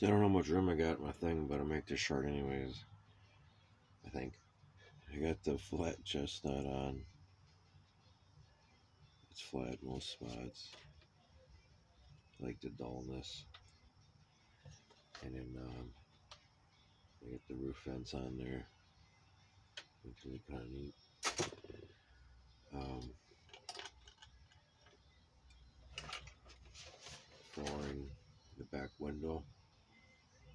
I don't know how much room I got in my thing, but I'll make this short anyways. I think. I got the flat chestnut on. It's flat most spots. I like the dullness. And then I got the roof vents on there, which is kind of neat. Flooring, the back window,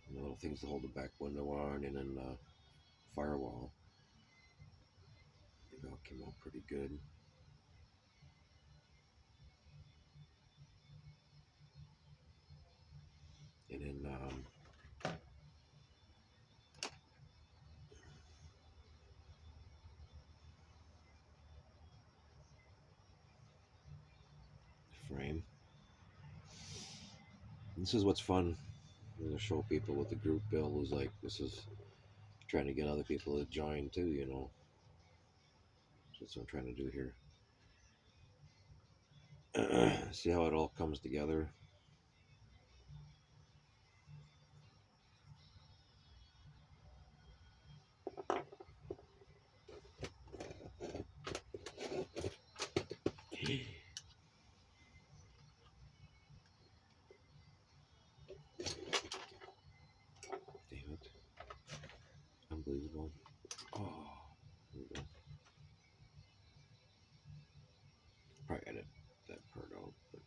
and the little things to hold the back window on, and then the firewall. I think all came out pretty good. And then frame. This is what's fun. I'm gonna show people what the group build is like. This is trying to get other people to join too, you know. That's what I'm trying to do here. See how it all comes together. Damn it. Unbelievable. Oh, there we go. Probably edit that part out, but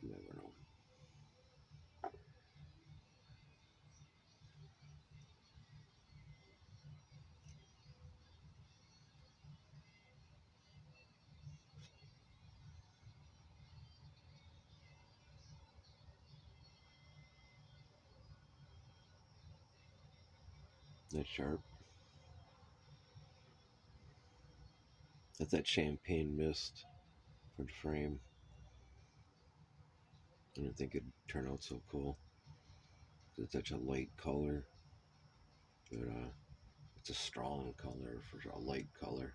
you never know. That's sharp. That's that champagne mist for the frame. I didn't think it'd turn out so cool. It's such a light color, but it's a strong color for a light color.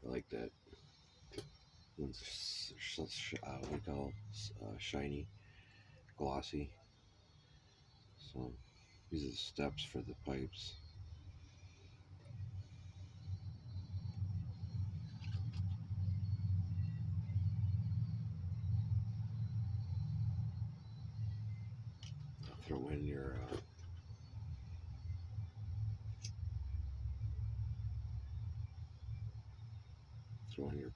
I like that. It's what do you call it? Shiny, glossy. So these are the steps for the pipes. Throw in your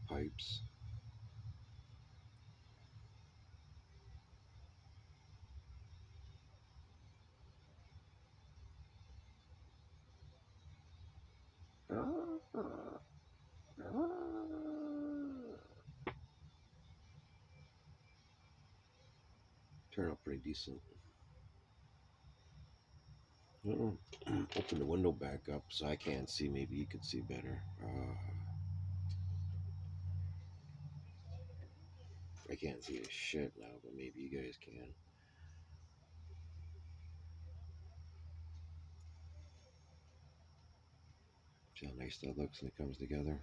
pipes. Turn out pretty decent. Open the window back up so I can't see. Maybe you could see better. I can't see a shit now, but maybe you guys can. See how nice that looks when it comes together.